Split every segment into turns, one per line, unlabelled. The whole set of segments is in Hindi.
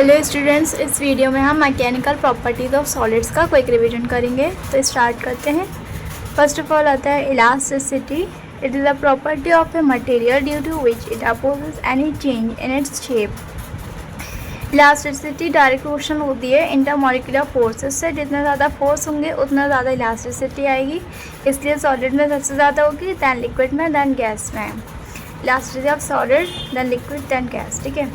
हेलो स्टूडेंट्स, इस वीडियो में हम मैकेनिकल प्रॉपर्टीज ऑफ सॉलिड्स का क्विक रिवीजन करेंगे। तो स्टार्ट करते हैं। फर्स्ट ऑफ ऑल आता है elasticity. It is a property of a material due to which it opposes any change in its shape. Elasticity direct proportional होती है इंटरमॉलिक्यूलर फोर्सेस से। जितना ज़्यादा फोर्स होंगे उतना ज़्यादा इलास्टिसिटी आएगी, इसलिए सॉलिड में सबसे ज़्यादा होगी, दैन लिक्विड में, दैन गैस में। Elasticity of solid, than liquid, than gas. ठीक है।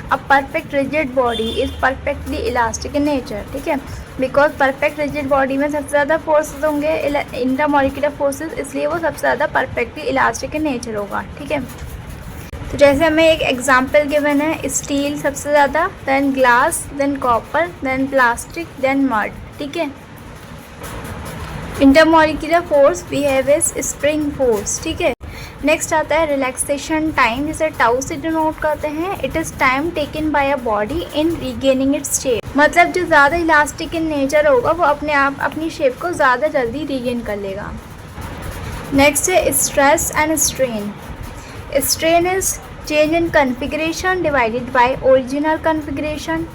A perfect rigid body is perfectly elastic in nature। ठीक है, बिकॉज परफेक्ट रिजिड बॉडी में सबसे ज़्यादा फोर्सेस होंगे इंटरमॉलिक्यूलर फोर्सेस, इसलिए वो सबसे ज़्यादा परफेक्टली इलास्टिक इन नेचर होगा। ठीक है, तो जैसे हमें एक एग्जांपल गिवन है, स्टील सबसे ज़्यादा, then glass, then copper, then plastic, then mud. ठीक है। Intermolecular force we have is spring force. ठीक है। नेक्स्ट आता है रिलैक्सेशन टाइम, जिसे टाउ से डिनोट करते हैं। It is time taken by a body in regaining its shape. मतलब जो ज़्यादा इलास्टिक इन नेचर होगा वो अपने आप अपनी शेप को ज़्यादा जल्दी रीगेन कर लेगा। नेक्स्ट है stress and strain. Strain is change in configuration divided by original configuration.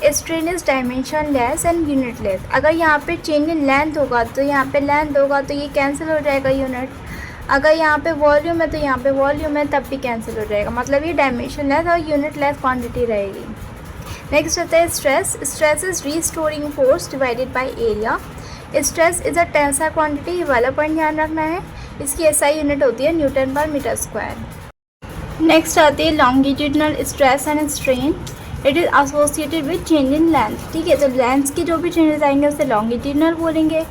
Strain is dimension less and unit less. अगर यहाँ पे चेंज इन लेंथ होगा तो यहाँ पे लेंथ होगा तो ये कैंसिल हो जाएगा यूनिट। अगर यहाँ पे वॉल्यूम है तो यहाँ पे वॉल्यूम है, तब भी कैंसिल हो जाएगा। मतलब ये डायमेंशन लेस और यूनिट लेस क्वांटिटी रहेगी। नेक्स्ट आता है stress. Stress is restoring force divided by area. Stress is a tensor quantity, ये वाला पॉइंट ध्यान रखना है। इसकी एसआई यूनिट होती है न्यूटन पर मीटर स्क्वायर। नेक्स्ट आती है longitudinal stress and strain. It is associated with change in length. ठीक है, तो लेंथ के जो भी चेंजेस आएंगे उसे लॉन्गिट्यूडनल बोलेंगे।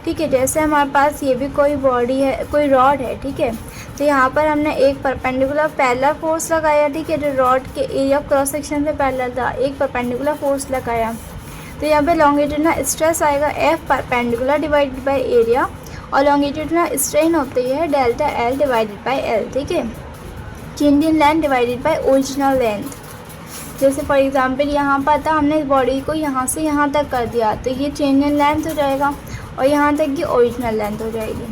ठीक है, जैसे हमारे पास ये भी कोई बॉडी है, कोई रॉड है। ठीक है, तो यहाँ पर हमने एक परपेंडिकुलर पैरेलल फोर्स लगाया। ठीक है, जो रॉड के एरिया ऑफ क्रॉस सेक्शन से पैरेलल था, एक परपेंडिकुलर फोर्स लगाया, तो यहाँ पे लॉन्गिट्यूडनल स्ट्रेस आएगा F perpendicular divided by area, और लॉन्गिट्यूडनल स्ट्रेन होती है delta L divided by L. ठीक है, change in length divided by original length. जैसे फॉर एग्जांपल यहाँ पर था, हमने इस बॉडी को यहाँ से यहाँ तक कर दिया, तो ये चेंज इन लेंथ हो जाएगा और यहाँ तक की ओरिजिनल लेंथ हो जाएगी।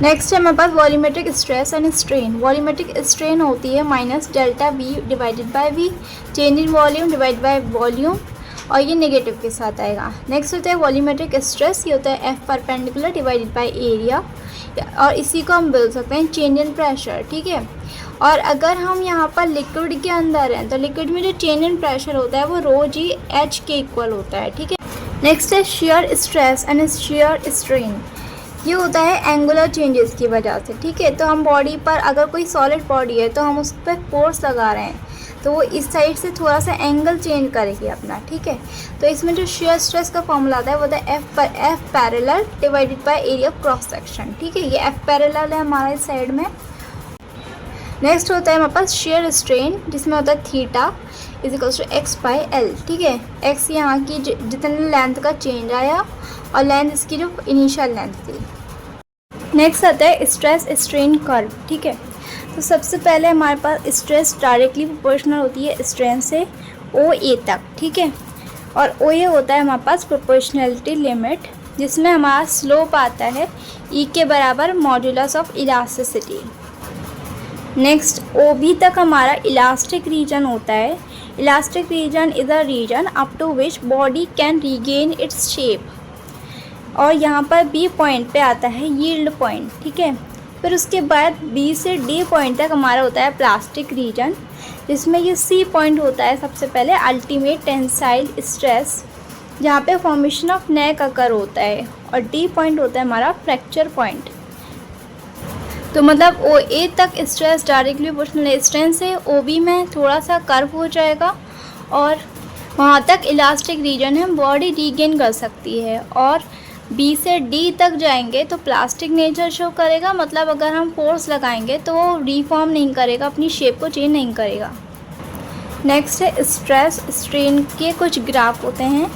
नेक्स्ट है हमारे पास volumetric stress and strain. Volumetric strain होती है minus delta V divided by V, change in volume divide by volume, और ये नेगेटिव के साथ आएगा। नेक्स्ट होता है वॉल्यूमेट्रिक स्ट्रेस, ये होता है F perpendicular divided by area, और इसी को हम बोल सकते हैं चेंज इन प्रेशर। ठीक है, और अगर हम यहाँ पर लिक्विड के अंदर हैं तो लिक्विड में जो चेंज इन प्रेशर होता है वो रो जी एच के इक्वल होता है। ठीक है। नेक्स्ट है shear stress and shear strain. ये होता है एंगुलर चेंजेस की वजह से। ठीक है, तो हम बॉडी पर, अगर कोई सॉलिड बॉडी है तो हम उस पर फोर्स लगा रहे हैं तो वो इस साइड से थोड़ा सा एंगल चेंज करेगी अपना। ठीक है, तो इसमें जो शेयर स्ट्रेस का फॉर्मूला आता है वो होता है F parallel divided by area of cross section. ठीक है, ये एफ पैरेलल है हमारा इस साइड में। नेक्स्ट होता है हमारे पास शेयर स्ट्रेन, जिसमें होता है theta is equals to x by l. ठीक है, एक्स यहाँ की जितने लेंथ का चेंज आया और लेंथ इसकी जो इनिशियल लेंथ थी। नेक्स्ट आता है स्ट्रेस स्ट्रेन कर्व। ठीक है, तो सबसे पहले हमारे पास स्ट्रेस डायरेक्टली प्रोपोर्शनल होती है स्ट्रेन से ओ ए तक। ठीक है, और ओ ए होता है हमारे पास प्रोपोर्शनलिटी लिमिट, जिसमें हमारा स्लोप आता है ई के बराबर modulus of elasticity. Next O B तक हमारा इलास्टिक रीजन होता है। Elastic region is a region up to which body can regain its shape, और यहाँ पर बी पॉइंट पे आता है यील्ड पॉइंट। ठीक है, फिर उसके बाद बी से डी पॉइंट तक हमारा होता है प्लास्टिक रीजन, जिसमें ये सी पॉइंट होता है सबसे पहले अल्टीमेट टेंसाइल स्ट्रेस, जहाँ पे फॉर्मेशन ऑफ नेक अकर होता है, और डी पॉइंट होता है हमारा फ्रैक्चर पॉइंट। तो मतलब ओ ए तक स्ट्रेस डायरेक्टली प्रोपोर्शनल स्ट्रेन से ओ बी में थोड़ा सा कर्व हो जाएगा, और वहाँ तक इलास्टिक रीजन है, बॉडी रीगेन कर सकती है। और बी से डी तक जाएंगे तो प्लास्टिक नेचर शो करेगा, मतलब अगर हम फोर्स लगाएंगे तो वो रिफॉर्म नहीं करेगा, अपनी शेप को चेंज नहीं करेगा। नेक्स्ट है स्ट्रेस स्ट्रेन के कुछ ग्राफ होते हैं।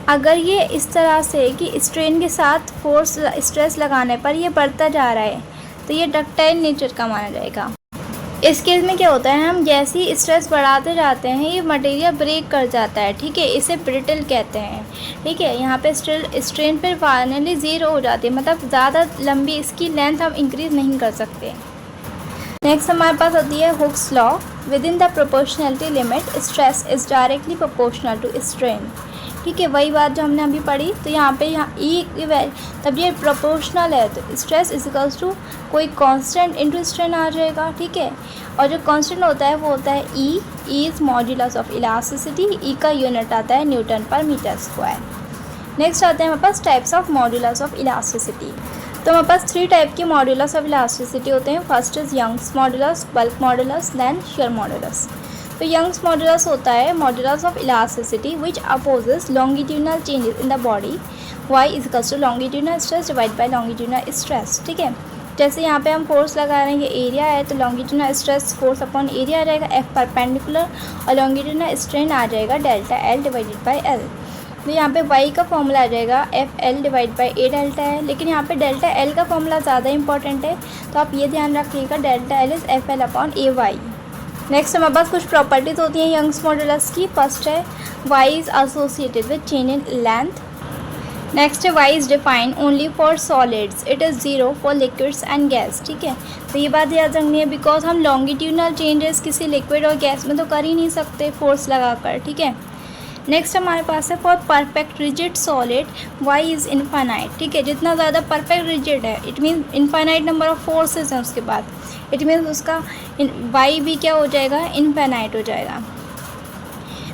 अगर ये इस तरह से कि स्ट्रेन के साथ फोर्स स्ट्रेस लगाने पर ये बढ़ता जा रहा है तो ये डक्टाइल नेचर का माना जाएगा। इस केस में क्या होता है, हम जैसे ही स्ट्रेस बढ़ाते जाते हैं ये मटेरियल ब्रेक कर जाता है। ठीक है, इसे ब्रिटल कहते हैं। ठीक है, यहाँ पे स्ट्रेन पर फाइनली ज़ीरो हो जाती है, मतलब ज़्यादा लंबी इसकी लेंथ हम इंक्रीज़ नहीं कर सकते। नेक्स्ट हमारे पास आती है Hooke's law. Within the proportionality limit stress is directly proportional to strain. ठीक है, वही बात जो हमने अभी पढ़ी। तो यहाँ पे ई तब ये प्रोपोर्शनल है तो स्ट्रेस इज इक्वल्स टू कोई कांस्टेंट इनटू स्ट्रेन आ जाएगा। ठीक है, और जो कांस्टेंट होता है वो होता है E is modulus of elasticity. E का यूनिट आता है न्यूटन पर मीटर स्क्वायर। नेक्स्ट आते हैं हमारे पास types of modulus of elasticity. तो हमारे पास 3 टाइप के मॉड्यूलस ऑफ इलास्टिसिटी होते हैं। First is Young's modulus, bulk modulus, then shear modulus. तो यंग्स मॉड्यूलस होता है modulus of elasticity which opposes longitudinal changes in the body. Y is equals to longitudinal stress divide by longitudinal stress. ठीक है, जैसे यहाँ पे हम फोर्स लगा रहे हैं, ये एरिया है, तो longitudinal stress force upon area आ जाएगा एफ परपेंडिकुलर, और लॉन्गिट्यूडनल स्ट्रेन आ जाएगा delta L divided by L. तो यहाँ पे y का फॉर्मूला आ जाएगा F L divide by A delta है, लेकिन यहाँ पे डेल्टा एल का फॉर्मूला ज़्यादा इंपॉर्टेंट है, तो आप ये ध्यान रखिएगा delta L is F L upon A Y. Next हमारे पास कुछ प्रॉपर्टीज़ होती हैं यंग्स मॉड्यूलस की। फर्स्ट है y is associated with change in length. Next है y is defined only for solids, it is 0 for liquids and gas. ठीक है, तो ये बात याद रखनी है बिकॉज हम लॉन्गिट्यूडनल चेंजेस किसी लिक्विड और गैस में तो कर ही नहीं सकते फोर्स लगाकर। ठीक है, नेक्स्ट हमारे पास है for perfect rigid solid y is infinite. ठीक है, जितना ज़्यादा परफेक्ट रिजिड है it mean infinite number of forces हैं उसके बाद, इट मीन्स उसका y भी क्या हो जाएगा, इनफाइनाइट हो जाएगा।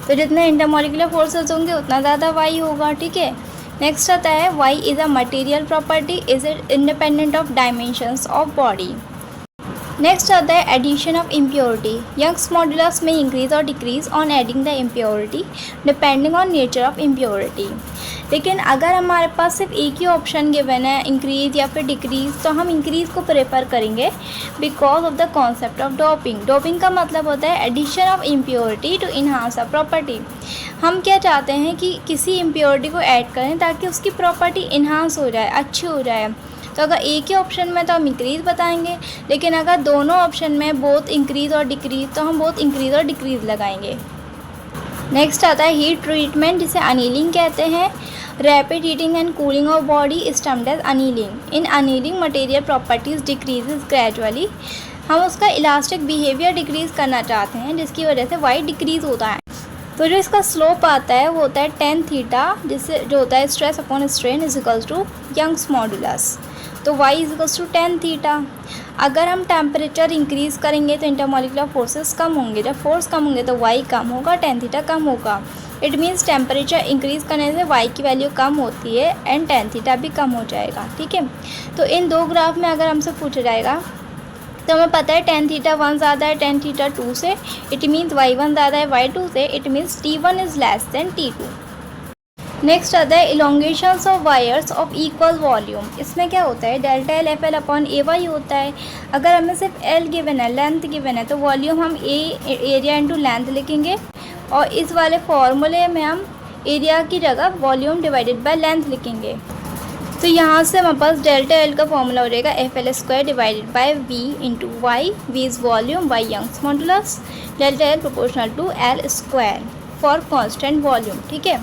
तो जितने इंटरमॉलिक्यूलर फोर्सेस होंगे उतना ज़्यादा y होगा। ठीक है, नेक्स्ट आता है y is a material property, is it independent of dimensions of body. Next आता है addition of impurity. Young's modulus में इंक्रीज और decrease on adding the impurity depending on nature of impurity. लेकिन अगर हमारे पास सिर्फ एक ही ऑप्शन गिवन है इंक्रीज या फिर डिक्रीज, तो हम इंक्रीज को प्रेफर करेंगे because of the concept of doping. Doping का मतलब होता है addition of impurity to enhance a property. हम क्या चाहते हैं कि किसी इम्प्योरिटी को ऐड करें ताकि उसकी प्रॉपर्टी इन्हांस हो जाए, अच्छी हो जाए। तो अगर एक ही ऑप्शन में तो हम इंक्रीज़ बताएंगे, लेकिन अगर दोनों ऑप्शन में बोथ इंक्रीज़ और डिक्रीज़ तो हम बोथ इंक्रीज़ और डिक्रीज़ लगाएंगे। नेक्स्ट आता है हीट ट्रीटमेंट, जिसे अनीलिंग कहते हैं। Rapid heating and cooling of body is termed as annealing. In annealing material properties decreases gradually. हम उसका इलास्टिक बिहेवियर डिक्रीज़ करना चाहते हैं जिसकी वजह से वाई डिक्रीज़ होता है। तो जो इसका स्लोप आता है वो होता है tan थीटा, जिससे जो होता है stress upon strain is equals to Young's modulus. तो y is equals to tan theta. अगर हम टेम्परेचर इंक्रीज़ करेंगे तो इंटरमॉलिक्यूलर फोर्सेस कम होंगे, जब फोर्स कम होंगे तो y कम होगा, tan थीटा कम होगा। इट मीन्स टेम्परेचर इंक्रीज़ करने से y की वैल्यू कम होती है एंड tan थीटा भी कम हो जाएगा। ठीक है, तो इन दो ग्राफ में अगर हमसे पूछा जाएगा तो हमें पता है tan थीटा 1 ज़्यादा है tan थीटा 2 से, इट मीन्स y1 ज़्यादा है y2 से, it means t1 is less than t2। Next आता है elongations of wires of equal volume. इसमें क्या होता है delta L F L upon A Y होता है। अगर हमें सिर्फ एल गिवन है, लेंथ गिवन है, तो वॉल्यूम हम ए एरिया इंटू लेंथ लिखेंगे, और इस वाले फॉर्मूले में हम एरिया की जगह वॉल्यूम डिवाइडेड बाय लेंथ लिखेंगे। तो यहाँ से हमारे पास डेल्टा एल का फॉर्मूला हो जाएगा F L square divided by V into Y. V is volume, Y Young's modulus, delta L proportional to L square for constant volume. ठीक है,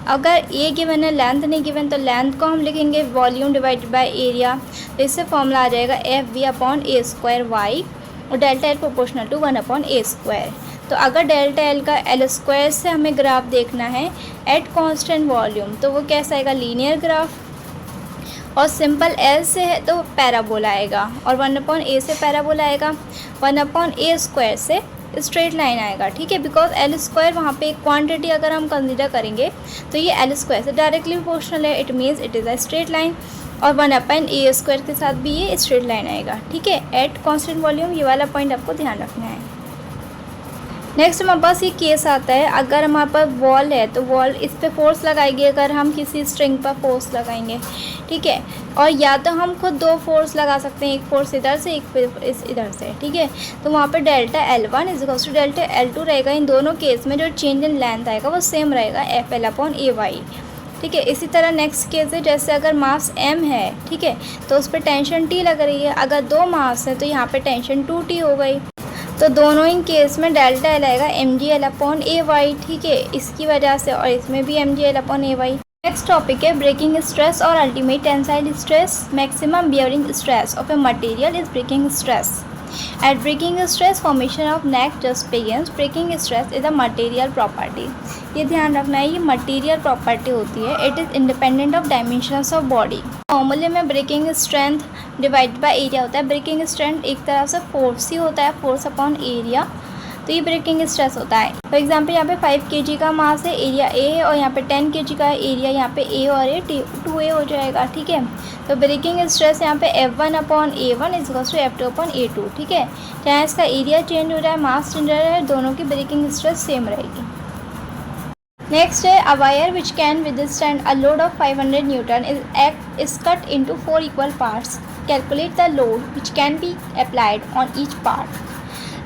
अगर ए गिवन है लेंथ नहीं गिवन तो लेंथ को हम लिखेंगे वॉल्यूम डिवाइडेड बाय एरिया। तो इससे फॉर्मूला आ जाएगा F V upon A square Y, और delta L proportional to 1 upon A square. तो अगर डेल्टा एल का एल स्क्वायर से हमें ग्राफ देखना है एट कांस्टेंट वॉल्यूम, तो वो कैसा आएगा, लीनियर ग्राफ। और सिंपल एल से है तो पैराबोला आएगा, और 1 अपॉन ए से पैराबोला आएगा, 1 अपॉन ए स्क्वायर से स्ट्रेट लाइन आएगा। ठीक है, बिकॉज एल स्क्वायर वहाँ पे एक क्वांटिटी अगर हम कंसीडर करेंगे तो ये एल स्क्वायर से डायरेक्टली प्रोपोर्शनल है, it means it is a straight line. और 1 अपॉन ए स्क्वायर के साथ भी ये स्ट्रेट लाइन आएगा। ठीक है, एट कांस्टेंट वॉल्यूम, ये वाला पॉइंट आपको ध्यान रखना है। नेक्स्ट हमारे पास ये केस आता है, अगर हमारे पास वॉल है तो वॉल इस पर फोर्स लगाएगी, अगर हम किसी स्ट्रिंग पर फोर्स लगाएंगे। ठीक है, और या तो हम खुद 2 फोर्स लगा सकते हैं, एक फोर्स इधर से, एक इस इधर से। ठीक है, तो वहाँ पे delta L1 is equals to delta L2 रहेगा। इन दोनों केस में जो चेंज इन लेंथ आएगा वो सेम रहेगा, F L upon A Y. ठीक है, इसी तरह नेक्स्ट केस है, जैसे अगर मास m है, ठीक है, तो उस पर टेंशन T लग रही है। अगर 2 मास है तो यहाँ पे टेंशन 2T हो गई। तो दोनों इन केस में डेल्टा एल आएगा mg_l अपॉन ए वाई। ठीक है, इसकी वजह से, और इसमें भी mg_l upon A Y. Next topic है ब्रेकिंग स्ट्रेस और ultimate tensile stress. Maximum bearing stress of a material is breaking stress. At breaking stress formation of neck just begins. Breaking stress is a material property. ये ध्यान रखना है, ये मटेरियल प्रॉपर्टी होती है। It is independent of dimensions of body. फॉर्मूले में breaking strength divide by area होता है। ब्रेकिंग स्ट्रेंथ एक तरह से फोर्स ही होता है, फोर्स अपॉन एरिया, तो ये ब्रेकिंग स्ट्रेस होता है। फॉर एग्जांपल यहाँ पे 5 kg का मास है, एरिया ए है, और यहाँ पे 10 kg का एरिया, यहाँ पे ए और ए 2a हो जाएगा, ठीक है। तो ब्रेकिंग स्ट्रेस यहाँ पे F1/A1 is equals to F2/A2, ठीक है। चाहे इसका एरिया चेंज हो जाए, मास चेंज हो जाए, दोनों की ब्रेकिंग स्ट्रेस सेम रहेगी। नेक्स्ट है a wire which can withstand a load of 500 Newton is cut into 4 equal parts. Calculate the load which can be applied on each part.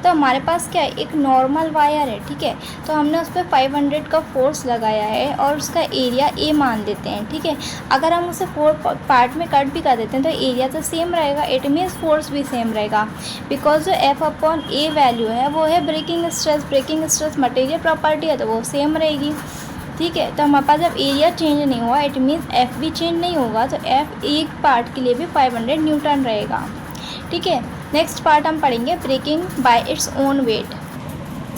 तो हमारे पास क्या है, एक नॉर्मल वायर है, ठीक है। तो हमने उस पर 500 का फोर्स लगाया है और उसका एरिया ए मान देते हैं, ठीक है। अगर हम उसे 4 पार्ट में कट भी कर देते हैं तो एरिया तो सेम रहेगा, इट मीन्स फोर्स भी सेम रहेगा, बिकॉज जो F/A वैल्यू है वो है breaking stress. Breaking stress material property है तो वो सेम रहेगी, ठीक है। तो हमारे पास जब एरिया चेंज नहीं हुआ, इट मीन्स F भी चेंज नहीं होगा, तो F एक पार्ट के लिए भी 500 न्यूटन रहेगा, ठीक है। नेक्स्ट पार्ट हम पढ़ेंगे breaking by its own weight.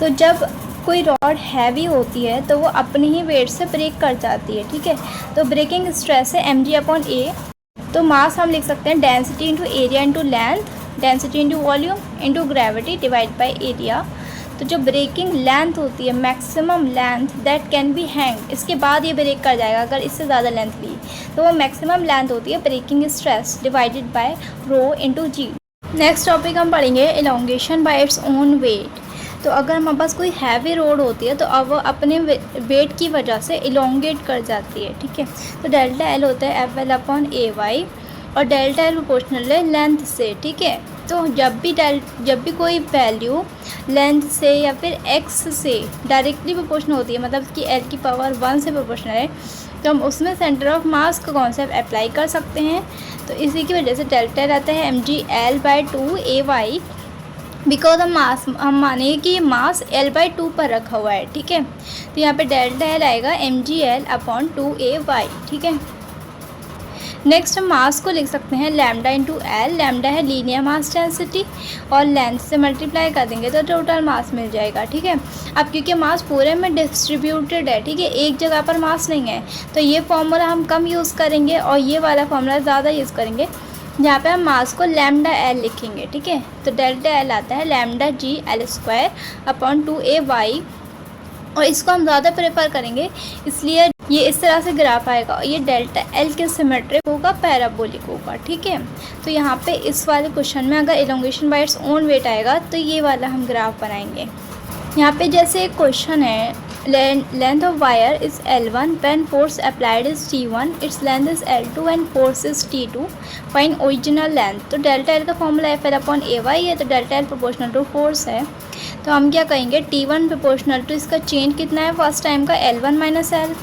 तो जब कोई रॉड हैवी होती है तो वो अपने ही वेट से ब्रेक कर जाती है, ठीक है। तो ब्रेकिंग स्ट्रेस है mg/a। तो मास हम लिख सकते हैं density into area into length, density into volume into gravity divide by area. तो जो ब्रेकिंग लेंथ होती है, maximum length that can be hang, इसके बाद ये ब्रेक कर जाएगा अगर इससे ज़्यादा लेंथ ली, तो वो मैक्सिमम लेंथ होती है breaking stress divided by rho into g. Next topic हम पढ़ेंगे elongation by its own weight. तो अगर हमारे पास कोई हैवी रोड होती है तो अब वो अपने वेट की वजह से इलोंगेट कर जाती है, ठीक है। तो डेल्टा एल होता है FL/AY और डेल्टा एल प्रोपोर्शनल है लेंथ से, ठीक है। तो जब भी कोई वैल्यू लेंथ से या फिर एक्स से डायरेक्टली प्रोपोर्शनल होती है, मतलब कि एल की पावर 1 से प्रोपोर्शनल है, तो हम उसमें सेंटर ऑफ मास का कॉन्सेप्ट अप्लाई कर सकते हैं। तो इसी की वजह से डेल्टा रहता है mgL/2AY, बिकॉज हम माने कि मास L/2 पर रखा हुआ है, ठीक है। तो यहाँ पे डेल्टा एल आएगा mgL/2AY, ठीक है। नेक्स्ट हम मास को लिख सकते हैं लैम्डा इंटू एल। लैम्डा है लीनियर मास डेंसिटी और लेंथ से मल्टीप्लाई कर देंगे तो टोटल मास मिल जाएगा, ठीक है। अब क्योंकि मास पूरे में डिस्ट्रीब्यूटेड है, ठीक है, एक जगह पर मास नहीं है, तो ये फॉर्मूला हम कम यूज़ करेंगे और ये वाला फॉर्मूला ज़्यादा यूज़ करेंगे, जहाँ पे हम मास को लैम्डा एल लिखेंगे, ठीक है। तो डेल्टा एल आता है λg/L²/2AY, और इसको हम ज़्यादा प्रेफर करेंगे, इसलिए ये इस तरह से ग्राफ आएगा और ये डेल्टा एल के सिमेट्रिक होगा, पैराबोलिक होगा, ठीक है। तो यहाँ पे इस वाले क्वेश्चन में अगर elongation by its own wait आएगा तो ये वाला हम ग्राफ बनाएंगे। यहाँ पे जैसे एक क्वेश्चन है, length of wire is L1 when force applied is T1, its length is L2 when force is T2, find original length. तो डेल्टा एल का फॉर्मूला FL/AY है, तो delta L proportional to force है, तो हम क्या कहेंगे T1 प्रोपोर्शनल टू इसका चेंज कितना है, फर्स्ट टाइम का L1 - L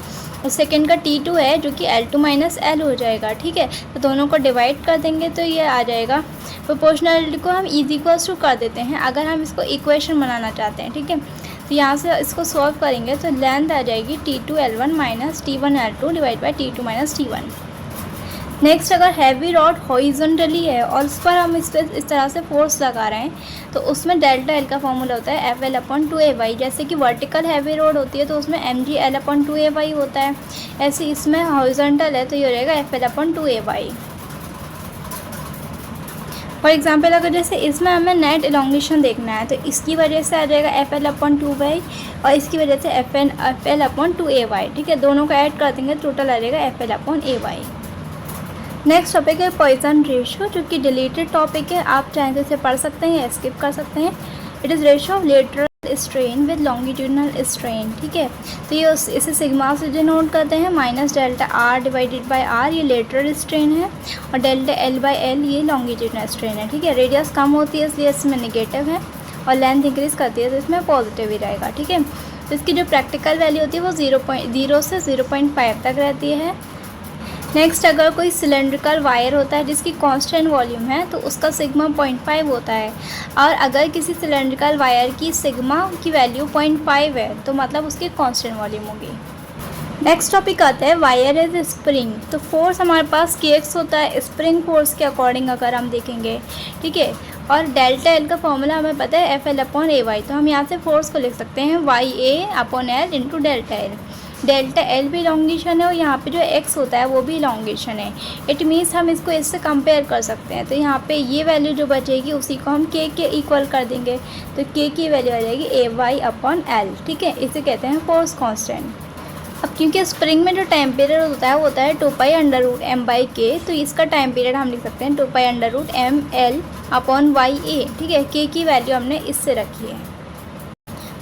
और सेकेंड का T2 है जो कि L2 - L हो जाएगा, ठीक है। तो दोनों को डिवाइड कर देंगे तो ये आ जाएगा। प्रोपोर्शनलिटी को हम इज इक्वल्स टू कर देते हैं अगर हम इसको इक्वेशन बनाना चाहते हैं, ठीक है। तो यहाँ से इसको सॉल्व करेंगे तो लेंथ आ जाएगी T2L1 - T1L2 divide by T2 - T1। Next, अगर हैवी रॉड हॉरिजॉन्टली है और उस पर हम इस तरह से फोर्स लगा रहे हैं तो उसमें डेल्टा एल का फॉर्मूला होता है FL/2AY। जैसे कि वर्टिकल हैवी रॉड होती है तो उसमें mgL/2AY होता है, ऐसे इसमें हॉरिजॉन्टल है तो ये हो जाएगा FL/2AY। फॉर एग्जाम्पल अगर जैसे इसमें हमें नेट इलोंगेशन देखना है तो इसकी वजह से आ जाएगा FL/2y और इसकी वजह से FL/2AY, ठीक है। दोनों को ऐड कर देंगे टोटल आ जाएगा FL/AY। नेक्स्ट टॉपिक है पॉइसन रेशियो, जो कि डिलीटेड टॉपिक है, आप चाहें तो इसे पढ़ सकते हैं या स्किप कर सकते हैं। It is ratio of lateral strain with longitudinal strain, ठीक है। तो ये इसे सिग्मा से डिनोट करते हैं, minus delta R divided by R ये लेटरल स्ट्रेन है और डेल्टा L/L ये लॉन्गिट्यूडनल स्ट्रेन है, ठीक है। रेडियस कम होती है इसलिए इसमें नेगेटिव है और लेंथ इंक्रीज़ करती है तो इसमें पॉजिटिव ही रहेगा, ठीक है। तो इसकी जो प्रैक्टिकल वैल्यू होती है वो 0.0 से 0.5 तक रहती है। नेक्स्ट, अगर कोई सिलेंड्रिकल वायर होता है जिसकी कांस्टेंट वॉल्यूम है तो उसका सिग्मा 0.5 होता है, और अगर किसी सिलेंड्रिकल वायर की सिग्मा की वैल्यू 0.5 है तो मतलब उसकी कांस्टेंट वॉल्यूम होगी। नेक्स्ट टॉपिक आता है वायर इज स्प्रिंग। तो फोर्स हमारे पास Kx होता है स्प्रिंग फोर्स के अकॉर्डिंग अगर हम देखेंगे, ठीक है। और डेल्टा एल का फॉर्मूला हमें पता है F L upon A Y, तो हम यहाँ से फोर्स को लिख सकते हैं Y A upon L into delta L. Delta L भी लॉन्गेशन है और यहाँ पे जो एक्स होता है वो भी लॉन्गेशन है। इट मीन्स हम इसको इससे कंपेयर कर सकते हैं। तो यहाँ पे ये वैल्यू जो बचेगी उसी को हम के इक्वल कर देंगे, तो के की वैल्यू आ जाएगी ए वाई अपॉन एल, ठीक है। इसे कहते हैं फोर्स कांस्टेंट। अब क्योंकि स्प्रिंग में जो टाइम पीरियड होता है वो होता है 2 pi under root M by K, तो इसका टाइम पीरियड हम लिख सकते हैं 2 pi under root M L upon Y A, ठीक है। के की वैल्यू हमने इससे रखी है।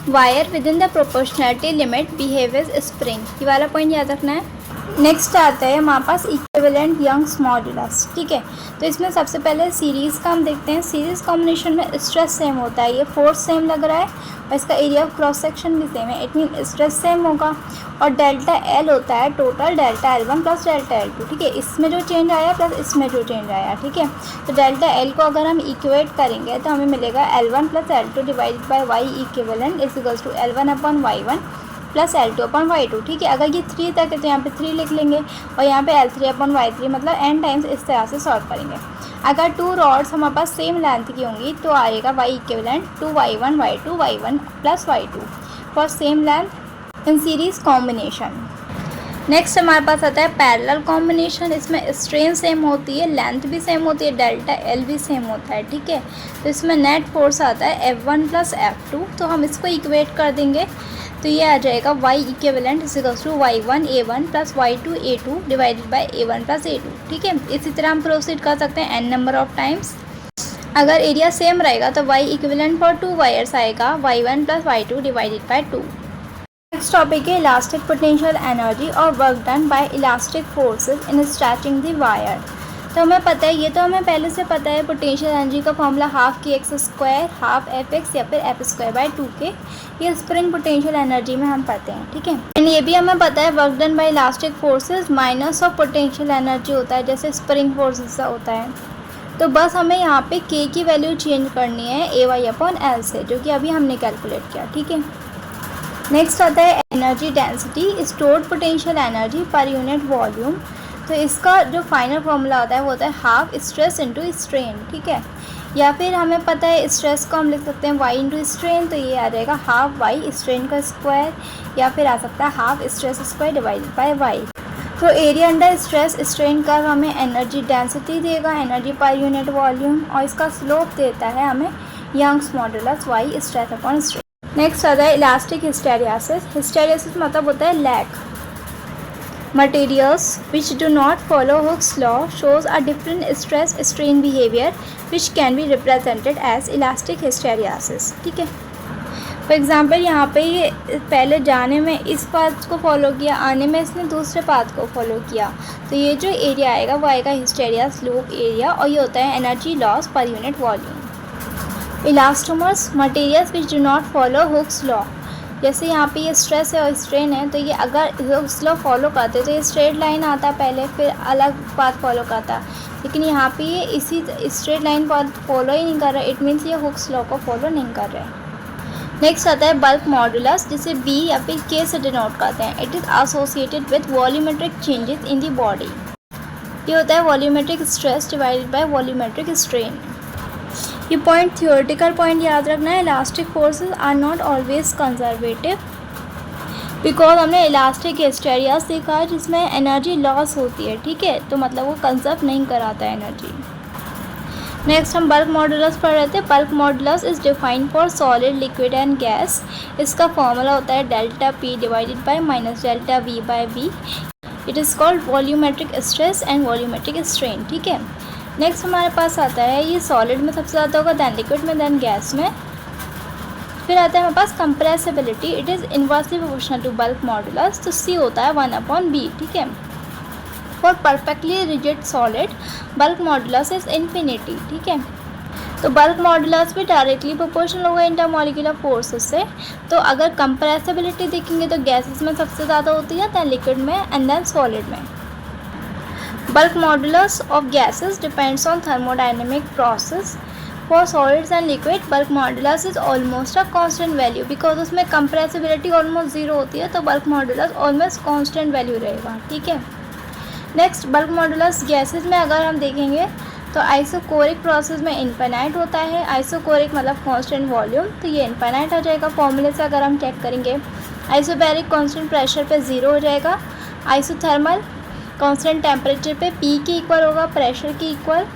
Wire within the proportionality limit behave as spring, ये वाला पॉइंट याद रखना है। नेक्स्ट आता है हमारे पास इक्विवेलेंट यंग्स मॉड्यूलस, ठीक है। तो इसमें सबसे पहले सीरीज़ का हम देखते हैं। सीरीज़ कॉम्बिनेशन में स्ट्रेस सेम होता है, ये फोर्स सेम लग रहा है और इसका एरिया ऑफ क्रॉस सेक्शन भी सेम है, इट मीन स्ट्रेस सेम होगा। और डेल्टा एल होता है total delta L one plus delta L two, ठीक है। इसमें जो चेंज आया प्लस इसमें जो चेंज आया, ठीक है। तो डेल्टा एल को अगर हम इक्वेट करेंगे तो हमें मिलेगा L one plus L two divided by Y equivalent is equals to L one upon Y one plus L two upon Y two, ठीक है। अगर ये 3 तक है तो यहाँ पे 3 लिख लेंगे और यहाँ पे L three upon Y three, मतलब n टाइम्स इस तरह से सॉल्व करेंगे। अगर 2 रॉड्स हमारे पास सेम लेंथ की होंगी तो आएगा Y equivalent 2y1 y2 y1 plus y2 for same length in series combination. Next हमारे पास आता है पैरेलल कॉम्बिनेशन। इसमें स्ट्रेन सेम होती है, लेंथ भी सेम होती है, डेल्टा एल भी सेम होता है, ठीक है। तो इसमें नेट फोर्स आता है F1 प्लस F2, तो हम इसको इक्वेट कर देंगे तो ये आ जाएगा Y equivalent is equals to y1 a1 plus y2 a2 divided by a1 plus a2, ठीक है। इसी तरह हम प्रोसीड कर सकते हैं n नंबर ऑफ टाइम्स। अगर एरिया सेम रहेगा तो y इक्विवेलेंट फॉर 2 वायर्स आएगा y1 plus y2 divided by 2। Next topic है इलास्टिक पोटेंशियल एनर्जी और work done by elastic forces in stretching the wire. तो हमें पता है, ये तो हमें पहले से पता है, पोटेंशियल एनर्जी का फॉर्मूला हाफ के x square half F x या फिर एफ स्क्वायर बाई 2k, ये स्प्रिंग पोटेंशियल एनर्जी में हम पढ़ते हैं, ठीक है। एंड ये भी हमें पता है work done by elastic forces minus of potential energy होता है, जैसे स्प्रिंग फोर्सेस का होता है। तो बस हमें यहाँ पे के की वैल्यू चेंज करनी है ए वाई अपॉन एल से, जो कि अभी हमने कैलकुलेट किया, ठीक है। नेक्स्ट आता है energy density, stored potential energy per unit volume. तो इसका जो फाइनल फॉर्मूला होता है वो होता है हाफ स्ट्रेस इंटू स्ट्रेन, ठीक है। या फिर हमें पता है स्ट्रेस को हम लिख सकते हैं वाई इंटू स्ट्रेन, तो ये आ जाएगा हाफ वाई स्ट्रेन का स्क्वायर, या फिर आ सकता है half stress square divided by Y. तो एरिया अंडर स्ट्रेस स्ट्रेन का हमें एनर्जी डेंसिटी देगा, एनर्जी पर यूनिट वॉल्यूम, और इसका स्लोप देता है हमें Young's modulus Y stress upon strain. Next आता है इलास्टिक हिस्टेरियासिस। हिस्टेरियासिस मतलब होता है lag. Materials which do not follow Hooke's law shows a different stress strain behavior which can be represented as elastic hysteresis, ठीक है। फॉर एग्ज़ाम्पल यहाँ पे ये पहले जाने में इस पाथ को फॉलो किया, आने में इसने दूसरे पाथ को फॉलो किया, तो ये जो एरिया आएगा वो आएगा हिस्टेरिया स्लोप एरिया, और ये होता है एनर्जी लॉस पर unit volume. Elastomers materials which do not follow Hooke's law, जैसे यहाँ पे ये स्ट्रेस है और स्ट्रेन है, तो ये अगर हुक्स लॉ फॉलो करते तो ये स्ट्रेट लाइन आता पहले, फिर अलग पाथ फॉलो करता, लेकिन यहाँ पे ये इसी स्ट्रेट लाइन पाथ फॉलो ही नहीं कर रहा, इट मीन्स ये हुक्स लॉ को फॉलो नहीं कर रहे। नेक्स्ट आता है बल्क मॉडुलस, जिसे बी या फिर के से डिनोट करते हैं। It is associated with volumetric changes in the body. ये होता है volumetric stress divided by volumetric strain. ये पॉइंट थियोरेटिकल पॉइंट याद रखना है, elastic forces are not always conservative, because हमने इलास्टिक हिस्टेरियास देखा है जिसमें एनर्जी लॉस होती है, ठीक है, तो मतलब वो कंजर्व नहीं कराता है एनर्जी। नेक्स्ट हम बल्क मॉडुलस पढ़ रहे थे। Bulk modulus is defined for solid liquid and gas. इसका फॉर्मूला होता है delta P divided by minus delta V by V. It is called volumetric stress and volumetric strain, ठीक है। नेक्स्ट हमारे पास आता है ये सॉलिड में सबसे ज़्यादा होगा, दैन लिक्विड में, दैन गैस में। फिर आता है हमारे पास compressibility. It is inversely proportional to bulk modulus, तो सी होता है 1/b, ठीक है। For perfectly rigid solid bulk modulus is infinity, ठीक है। तो बल्क मॉडुलस भी डायरेक्टली प्रोपोर्शनल होगा इंटरमॉलिक्यूलर फोर्सेस से। तो अगर कंप्रेसिबिलिटी देखेंगे तो गैसेस में सबसे ज़्यादा होती है, दैन लिक्विड में एंड दैन सॉलिड में। Bulk modulus of gases depends on thermodynamic process. For solids and liquid, bulk modulus is almost a constant value because उसमें compressibility almost 0 होती है, तो bulk modulus almost constant value रहेगा, ठीक है। नेक्स्ट बल्क मॉडुलस गैसेस में अगर हम देखेंगे तो आइसोकोरिक प्रोसेस में इनफाइनाइट होता है, आइसोकोरिक मतलब कांस्टेंट वॉल्यूम, तो ये इनफाइनाइट आ जाएगा फॉर्मूले से अगर हम चेक करेंगे। आइसोबैरिक कांस्टेंट प्रेशर पे 0 हो जाएगा। आइसोथर्मल कांस्टेंट टेम्परेचर पे P के इक्वल होगा, प्रेशर के इक्वल।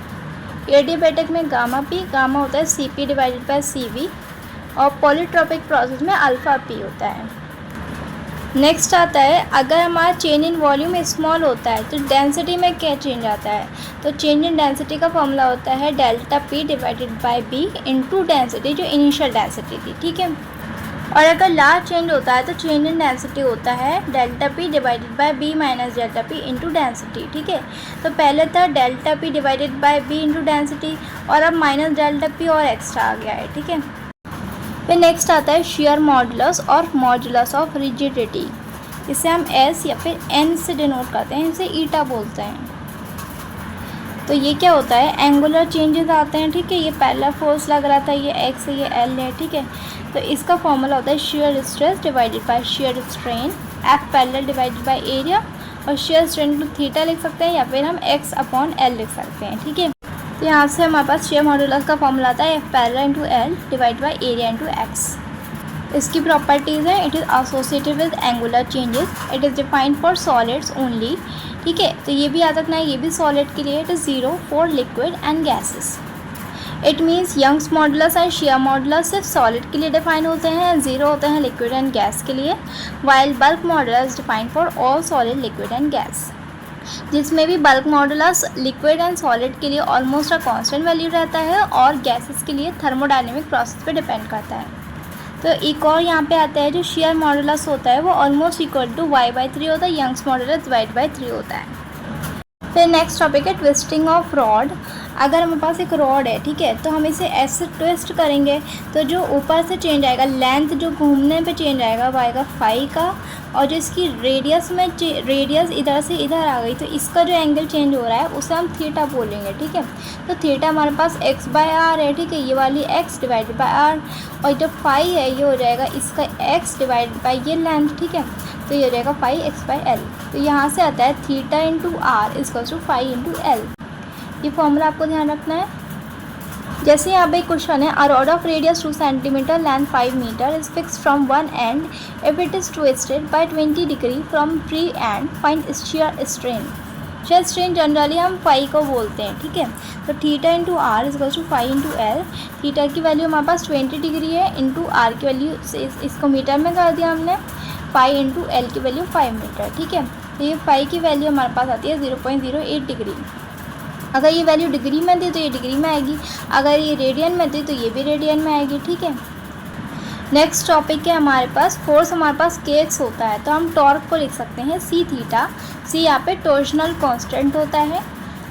एडियाबैटिक में गामा होता है Cp डिवाइडेड बाय Cv, और पॉलीट्रोपिक प्रोसेस में अल्फ़ा P होता है। नेक्स्ट आता है, अगर हमारा चेंज इन वॉल्यूम स्मॉल होता है तो डेंसिटी में क्या चेंज आता है, तो चेंज इन डेंसिटी का फॉर्मूला होता है delta P divided by B into density, जो इनिशियल डेंसिटी थी, ठीक है। और अगर लार्ज चेंज होता है तो चेंज इन डेंसिटी होता है delta P divided by B minus delta P into density, ठीक है। तो पहले था delta P divided by B into density, और अब माइनस डेल्टा P और एक्स्ट्रा आ गया है, ठीक है। फिर नेक्स्ट आता है शेयर मॉडुलस और मॉडुलस ऑफ रिजिडिटी। इसे हम S या फिर N से डिनोट करते हैं, इसे ईटा बोलते हैं। तो ये क्या होता है, एंगुलर चेंजेस आते हैं, ठीक है। ये पहला फोर्स लग रहा था, ये X है, ये L है, ठीक है। तो इसका फॉर्मूला होता है shear stress divided bye shear strain, F parallel divided by area, और शेयर स्ट्रेन को थीटा लिख सकते हैं या फिर हम X अपॉन L लिख सकते हैं, ठीक है। तो यहाँ से हमारे पास शेयर मॉडुलस का फॉर्मूला आता है F parallel into L divide by area into X। इसकी प्रॉपर्टीज़ हैं, it is associated with angular changes, it is defined for solids only, ठीक है। तो ये भी याद रखना है, ये भी सॉलिड के लिए, it is 0 for liquid and gases. It means Young's modulus and shear modulus सिर्फ सॉलिड के लिए डिफाइन होते हैं, 0 होते हैं लिक्विड एंड गैस के लिए, while bulk modulus defined for all solid, liquid and gas, जिसमें भी bulk modulus liquid and solid के लिए ऑलमोस्ट अ कांस्टेंट वैल्यू रहता है, और गैसेस के लिए थर्मोडायनेमिक प्रोसेस पे डिपेंड करता है। तो एक और यहाँ पे आता है, जो शेयर मॉडुलस होता है वो ऑलमोस्ट इक्वल टू y/3 होता है, यंग्स मॉडुलस y/3 होता है। फिर नेक्स्ट टॉपिक है ट्विस्टिंग ऑफ रॉड। अगर हमारे पास एक रॉड है, ठीक है, तो हम इसे ऐसे ट्विस्ट करेंगे तो जो ऊपर से चेंज आएगा, लेंथ जो घूमने पे चेंज आएगा वो आएगा फाई का, और जो इसकी रेडियस में रेडियस इधर से इधर आ गई तो इसका जो एंगल चेंज हो रहा है उसे हम थीटा बोलेंगे, ठीक है। तो थीटा हमारे पास x/r है, ठीक है, ये वाली x डिवाइडेड बाय r, और जो फाई है ये हो जाएगा इसका x डिवाइडेड बाय ये लेंथ, ठीक है। तो ये हो जाएगा फाई x/l। तो यहाँ से आता है theta into R equals to phi into L. ये फॉर्मूला आपको ध्यान रखना है। जैसे यहाँ पे क्वेश्चन है, a rod of radius 2 centimetre length 5 metre is fix from one end if it is twisted by 20 degree from free end find shear strain. Shear strain generally हम फाई को बोलते हैं, ठीक है। तो theta into R is to phi into L. Theta की वैल्यू हमारे पास 20 डिग्री है, इंटू आर की वैल्यू इसको मीटर में कर दिया हमने, फाई इंटू एल की वैल्यू 5 मीटर, ठीक है। तो ये फाई की वैल्यू हमारे पास आती है 0.08 डिग्री। अगर ये वैल्यू डिग्री में दी तो ये डिग्री में आएगी, अगर ये रेडियन में दी तो ये भी रेडियन में आएगी, ठीक है। नेक्स्ट टॉपिक है हमारे पास फोर्स, हमारे पास kx होता है, तो हम टॉर्क को लिख सकते हैं c थीटा। c यहाँ पे टॉर्शनल कांस्टेंट होता है,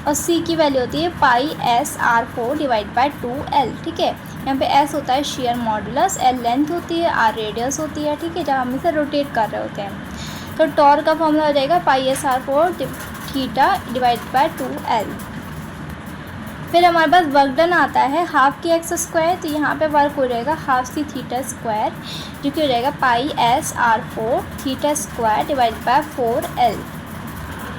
और c की वैल्यू होती है पाई s r4 divide by 2l, ठीक है। यहाँ पे s होता है शेयर मॉडुलस, l लेंथ होती है, r रेडियस होती है, ठीक है, जब हम इसे रोटेट कर रहे होते हैं। तो टॉर्क का फॉर्मूला हो जाएगा pi s r4 theta divide by 2l। फिर हमारे पास वर्क डन आता है हाफ के एक्स स्क्वायर, तो यहाँ पे वर्क हो जाएगा हाफ सी थीटा स्क्वायर, जो कि हो जाएगा pi s r4 theta square divide by 4l।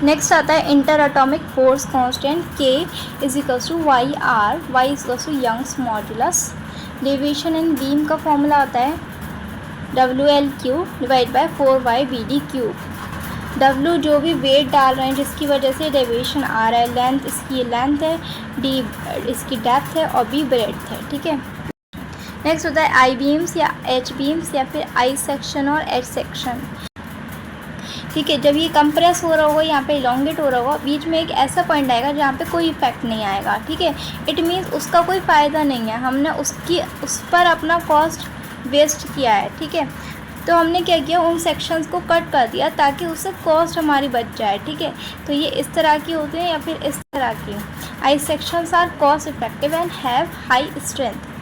Next आता है interatomic force constant k is equals to Y R, Y is equals to Young's modulus. Deviation in beam का फॉर्मूला आता है WL³ divide by 4y/BD cube. W जो भी वेट डाल रहे हैं जिसकी वजह से डेविएशन आ रहा है, लेंथ इसकी लेंथ है, D इसकी डेप्थ है, और B ब्रेड्थ है, ठीक है। नेक्स्ट होता है आई बीम्स या एच बीम्स, या फिर आई सेक्शन और एच सेक्शन, ठीक है। जब ये कंप्रेस हो रहा होगा, यहाँ पे इलोंगेट हो रहा होगा, बीच में एक ऐसा पॉइंट आएगा जहाँ पे कोई इफेक्ट नहीं आएगा, ठीक है। इट मीन्स उसका कोई फ़ायदा नहीं है, हमने उस पर अपना कॉस्ट वेस्ट किया है, ठीक है। तो हमने क्या किया, उन सेक्शंस को कट कर दिया ताकि उससे कॉस्ट हमारी बच जाए, ठीक है। तो ये इस तरह की होती हैं या फिर इस तरह की। I sections are cost effective and have high strength.